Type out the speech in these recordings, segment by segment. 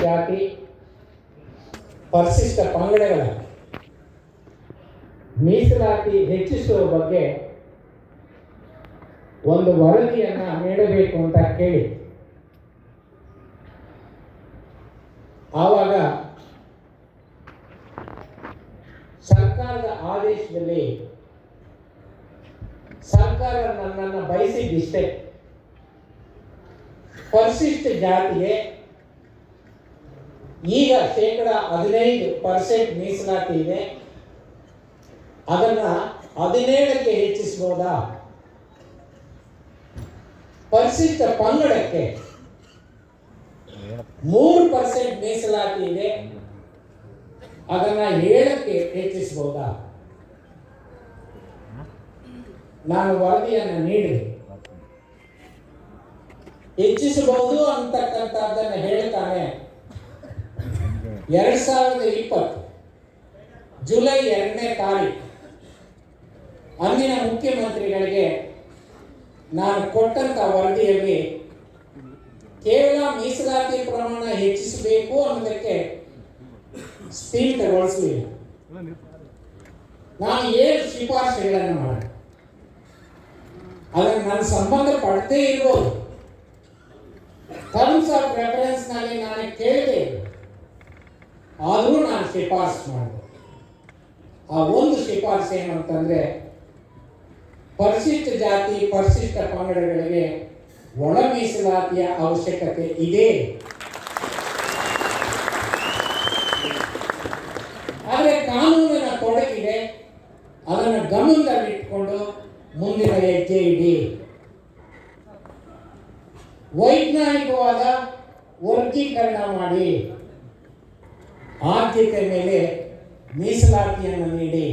ಜಾತಿ ಪರಿಶಿಷ್ಟ ಪಂಗಡಗಳ ಮೀಸಲಾತಿ ಹೆಚ್ಚಿಸುವ ಬಗ್ಗೆ ಒಂದು ವರದಿಯನ್ನು ನೀಡಬೇಕು ಅಂತ ಕೇಳಿ ಆವಾಗ ಸರ್ಕಾರದ ಆದೇಶದಲ್ಲಿ ಸರ್ಕಾರ ನನ್ನನ್ನು ಬಯಸಿದ್ದಿಷ್ಟೇ, ಪರಿಶಿಷ್ಟ ಜಾತಿಗೆ ಈಗ 15% ಮೀಸಲಾತಿ ಇದೆ, ಅದನ್ನ 17ಕ್ಕೆ ಹೆಚ್ಚಿಸಬಹುದಾ? ಪರಿಶಿಷ್ಟ ಪಂಗಡಕ್ಕೆ 3% ಮೀಸಲಾತಿ ಇದೆ, ಅದನ್ನ 7ಕ್ಕೆ ಹೆಚ್ಚಿಸಬಹುದಾ? ನಾನು ವರದಿಯನ್ನು ನೀಡಿದೆ. ಹೆಚ್ಚಿಸಬಹುದು ಅಂತಕ್ಕಂಥದ್ದನ್ನು ಹೇಳ್ತಾನೆ 2020 ಜುಲೈ 2ನೇ ತಾರೀಕು ಅಂದಿನ ಮುಖ್ಯಮಂತ್ರಿಗಳಿಗೆ ನಾನು ಕೊಟ್ಟಂತ ವರದಿಯಲ್ಲಿ ಕೇವಲ ಮೀಸಲಾತಿ ಪ್ರಮಾಣ ಹೆಚ್ಚಿಸಬೇಕು ಅನ್ನೋದಕ್ಕೆ ಸ್ಥಗಿತಗೊಳಿಸಲಿಲ್ಲ. ನಾನು 7 ಶಿಫಾರಸುಗಳನ್ನು ಮಾಡಿದೆ. ಅದನ್ನು ನನ್ನ ಸಂಬಂಧ ಪಡದೇ ಇರ್ಬೋದು, ಟರ್ಮ್ಸ್ ಆಫ್ ರೆಫರೆನ್ಸ್ ನಲ್ಲಿ ನಾನು ಕೇಳಿದೆ, ಆದರೂ ನಾನು ಶಿಫಾರಸು ಮಾಡಿದೆ. ಆ ಒಂದು ಶಿಫಾರಸು ಏನಂತಂದ್ರೆ, ಪರಿಶಿಷ್ಟ ಜಾತಿ ಪರಿಶಿಷ್ಟ ಪಂಗಡಗಳಿಗೆ ಒಳ ಮೀಸಲಾತಿಯ ಅವಶ್ಯಕತೆ ಇದೆ. ಆದರೆ ಕಾನೂನಿನ ತೊಡಕಿದೆ, ಅದನ್ನು ಗಮನದಲ್ಲಿಟ್ಟುಕೊಂಡು ಮುಂದಿನ ಹೆಜ್ಜೆ ಇಡಿ. ವೈಜ್ಞಾನಿಕವಾದ ವರ್ಗೀಕರಣ ಮಾಡಿ, ಆದ್ಯತೆ ಮೇಲೆ ಮೀಸಲಾತಿಯನ್ನು ನೀಡಿ.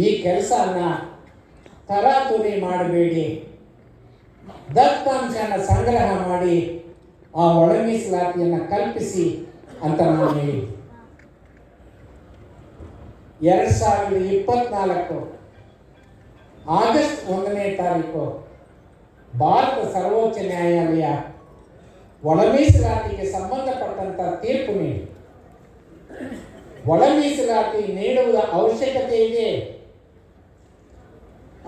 ಈ ಕೆಲಸನ ತರಾತುರಿ ಮಾಡಬೇಡಿ. ದತ್ತಾಂಶನ ಸಂಗ್ರಹ ಮಾಡಿ ಆ ಒಳ ಮೀಸಲಾತಿಯನ್ನು ಕಲ್ಪಿಸಿ ಅಂತ ನಾನು ಹೇಳಿ 2024 ಆಗಸ್ಟ್ 1ನೇ ತಾರೀಕು ಭಾರತ ಸರ್ವೋಚ್ಚ ನ್ಯಾಯಾಲಯ ಒಳ ಮೀಸಲಾತಿಗೆ ಸಂಬಂಧಪಟ್ಟಂತ ತೀರ್ಪು ನೀಡಿ ಒಳ ಮೀಸಲಾತಿ ನೀಡುವ ಅವಶ್ಯಕತೆ ಇದೆ.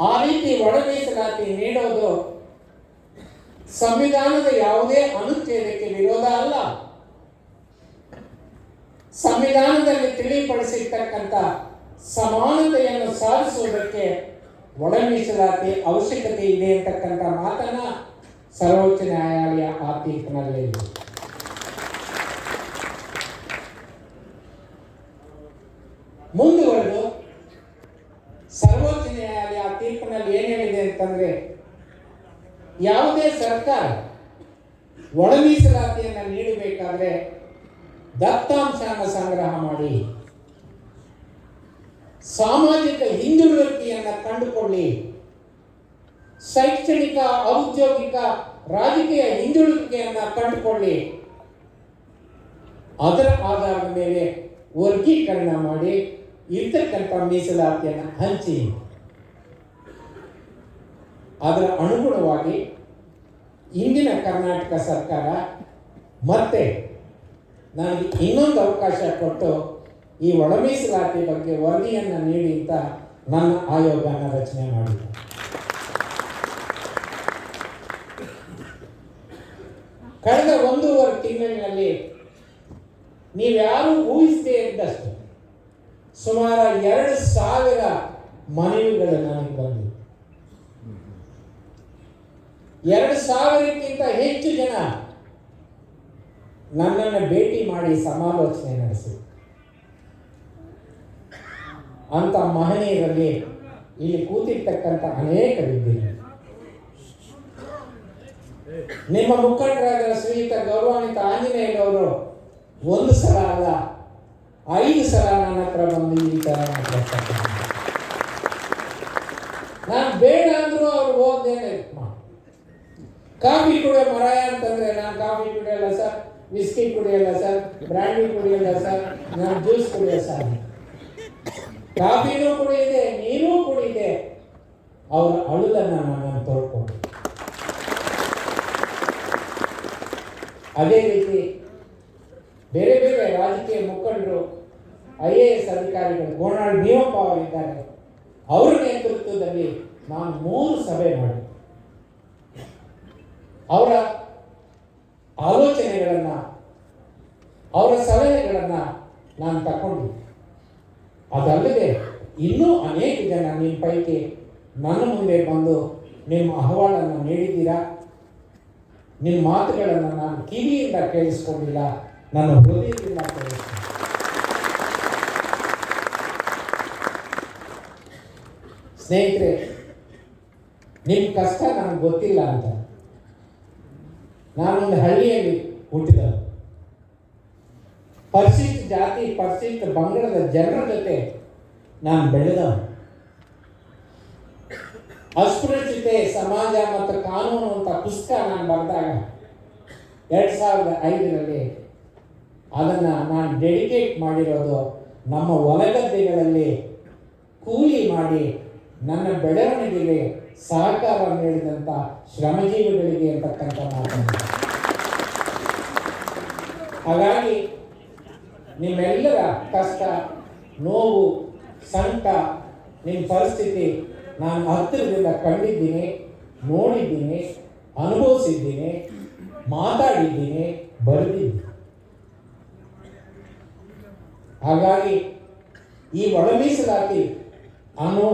ಆ ರೀತಿ ಒಳ ಮೀಸಲಾತಿ ನೀಡೋದು ಸಂವಿಧಾನದ ಯಾವುದೇ ಅನುಚ್ಛೇದಕ್ಕೆ ವಿರೋಧ ಅಲ್ಲ. ಸಂವಿಧಾನದಲ್ಲಿ ತಿಳಿಪಡಿಸಿರ್ತಕ್ಕಂಥ ಸಮಾನತೆಯನ್ನು ಸಾಧಿಸುವುದಕ್ಕೆ ಒಳ ಮೀಸಲಾತಿ ಅವಶ್ಯಕತೆ ಇದೆ ಅಂತಕ್ಕಂಥ ಮಾತನ್ನ ಸರ್ವೋಚ್ಚ ನ್ಯಾಯಾಲಯ ಆ ತೀರ್ಪಿನಲ್ಲಿ ಮುಂದುವರೆದು ಸರ್ವೋಚ್ಚ ನ್ಯಾಯಾಲಯ ಆ ತೀರ್ಪಿನಲ್ಲಿ ಏನ್ ಹೇಳಿದೆ ಅಂತಂದ್ರೆ, ಯಾವುದೇ ಸರ್ಕಾರ ಒಳ ಮೀಸಲಾತಿಯನ್ನು ನೀಡಬೇಕಾದ್ರೆ ದತ್ತಾಂಶನ ಸಂಗ್ರಹ ಮಾಡಿ, ಸಾಮಾಜಿಕ ಹಿಂದುಳಿಕೆಯನ್ನು ಕಂಡುಕೊಳ್ಳಿ, ಶೈಕ್ಷಣಿಕ ಔದ್ಯೋಗಿಕ ರಾಜಕೀಯ ಹಿಂದುಳಿಕೆಯನ್ನು ಕಂಡುಕೊಳ್ಳಿ, ಅದರ ಆಧಾರದ ಮೇಲೆ ವರ್ಗೀಕರಣ ಮಾಡಿ ಇರ್ತಕ್ಕಂಥ ಮೀಸಲಾತಿಯನ್ನು ಹಂಚಿ. ಅದರ ಅನುಗುಣವಾಗಿ ಇಂದಿನ ಕರ್ನಾಟಕ ಸರ್ಕಾರ ಮತ್ತೆ ನನಗೆ ಇನ್ನೊಂದು ಅವಕಾಶ ಕೊಟ್ಟು ಈ ಒಳ ಮೀಸಲಾತಿ ಬಗ್ಗೆ ವರದಿಯನ್ನು ನೀಡಿ ಅಂತ ನನ್ನ ಆಯೋಗನ ರಚನೆ ಮಾಡಿದೆ. ಕಳೆದ 1.5 ತಿಂಗಳಿನಲ್ಲಿ ನೀವ್ಯಾರು ಊಹಿಸದೇ ಇದ್ದಷ್ಟು ಸುಮಾರು 2,000 ಮನವಿಗಳು ನನಗೆ ಬಂದಿವೆ. 2,000ಕ್ಕಿಂತ ಹೆಚ್ಚು ಜನ ನನ್ನನ್ನು ಭೇಟಿ ಮಾಡಿ ಸಮಾಲೋಚನೆ ನಡೆಸಿ. ಅಂತ ಮಹನೀಯರಲ್ಲಿ ಇಲ್ಲಿ ಕೂತಿರ್ತಕ್ಕಂಥ ಅನೇಕರಿದ್ದೀರಿ. ನಿಮ್ಮ ಮುಖಂಡರಾದ ಶ್ರೀಯುತ ಗೌರವಾನ್ವಿತ ಆಂಜನೇಯರವರು 1 ಸಲ ಅಲ್ಲ 5 ಸಲ ನನ್ನ ಹತ್ರ ಬಂದು ಈ ತರ ನಾನು ಬೇಡ ಅಂದ್ರು ಅವ್ರು ಹೋಗ್ದೇನೆ. ಕಾಫಿ ಕುಡಿಯೋ ಮರಾಯ ಅಂತಂದ್ರೆ ನಾನು ಕಾಫಿ ಕುಡಿಯಲ್ಲ ಸರ್, ವಿಸ್ಕಿ ಕುಡಿಯಲ್ಲ ಸರ್, ಬ್ರ್ಯಾಂಡಿ ಕುಡಿಯಲ್ಲ ಸರ್, ನಾನು ಜ್ಯೂಸ್ ಕುಡಿಯೋ ಸರ್. ಕಾಫಿನೂ ಕುಡಿಯಿದೆ, ನೀರೂ ಕುಡಿಯಿದೆ. ಅವರ ಅಳುಲನ್ನ ನಾನು ತೊಳ್ಕೊಂಡು ಅದೇ ರೀತಿ ಬೇರೆ ಬೇರೆ ರಾಜಕೀಯ ಮುಖಂಡರು, IAS ಅಧಿಕಾರಿಗಳು, ಗೋನಾಳ್ ಭೀಮಪ್ಪ ಅವರಿದ್ದಾರೆ, ಅವರ ನೇತೃತ್ವದಲ್ಲಿ ನಾನು 3 ಸಭೆ ಮಾಡಿ ಅವರ ಆಲೋಚನೆಗಳನ್ನು, ಅವರ ಸಲಹೆಗಳನ್ನು ನಾನು ತಗೊಂಡಿದ್ದೆ. ಅದಲ್ಲದೆ ಇನ್ನೂ ಅನೇಕ ಜನ ನಿಮ್ಮ ಪೈಕಿ ನನ್ನ ಮುಂದೆ ಬಂದು ನಿಮ್ಮ ಅಹವಾಲನ್ನು ನೀಡಿದ್ದೀರಾ. ನಿಮ್ಮ ಮಾತುಗಳನ್ನು ನಾನು ಕಿವಿಯಿಂದ ಕೇಳಿಸ್ಕೊಂಡಿಲ್ಲ, ನನ್ನ ಹೃದಯದಿಂದ ಕೇಳಿಸ್ತೀನಿ. ಸ್ನೇಹಿತರೆ, ನಿಮ್ಮ ಕಷ್ಟ ನನಗೆ ಗೊತ್ತಿಲ್ಲ ಅಂತ. ನಾನೊಂದು ಹಳ್ಳಿಯಲ್ಲಿ ಹುಟ್ಟಿದವನು. ಪರಿಶಿಷ್ಟ ಜಾತಿ, ಪರಿಶಿಷ್ಟ ಬಂಗಾಳದ ಜನರ ಜೊತೆ ನಾನು ಬೆಳೆದವನು. ಅಸ್ಪೃಶ್ಯತೆ ಸಮಾಜ ಮತ್ತು ಕಾನೂನು ಅಂತ ಪುಸ್ತಕ ನಾನು ಬರೆದಾಗ 2005ರಲ್ಲಿ ಅದನ್ನು ನಾನು ಡೆಡಿಕೇಟ್ ಮಾಡಿರೋದು ನಮ್ಮ ಹೊಲಗದ್ದೆಗಳಲ್ಲಿ ಕೂಲಿ ಮಾಡಿ ನನ್ನ ಬೆಳವಣಿಗೆಗೆ ಸಹಕಾರ ನೀಡಿದಂಥ ಶ್ರಮಜೀವಿಗಳಿಗೆ ಅಂತಕ್ಕಂಥ ಮಾತನ್ನು. ಹಾಗಾಗಿ ನಿಮ್ಮೆಲ್ಲರ ಕಷ್ಟ, ನೋವು, ಸಂಕಟ, ನಿಮ್ಮ ಪರಿಸ್ಥಿತಿ ನಾನು ಹತ್ತಿರದಿಂದ ಕಂಡಿದ್ದೀನಿ, ನೋಡಿದ್ದೀನಿ, ಅನುಭವಿಸಿದ್ದೀನಿ, ಮಾತಾಡಿದ್ದೀನಿ, ಬರೆದಿದ್ದೀನಿ. ಹಾಗಾಗಿ ಈ ಒಳ ಮೀಸಲಾತಿ ಅನ್ನೋ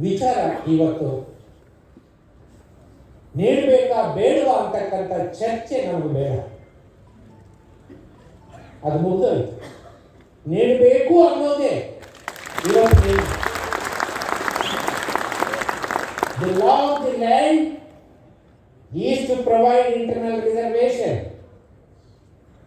ವಿಚಾರ ಇವತ್ತು ನೀಡಬೇಕಾ ಬೇಡವಾ ಅಂತಕ್ಕಂಥ ಚರ್ಚೆ ನಮಗೆ ಬೇಡ. ಅದು ಮುಗಿದೋಯ್ತು. ನೀಡಬೇಕು ಅನ್ನೋದೇ ಇವತ್ತು. The law of the land is to provide internal reservation.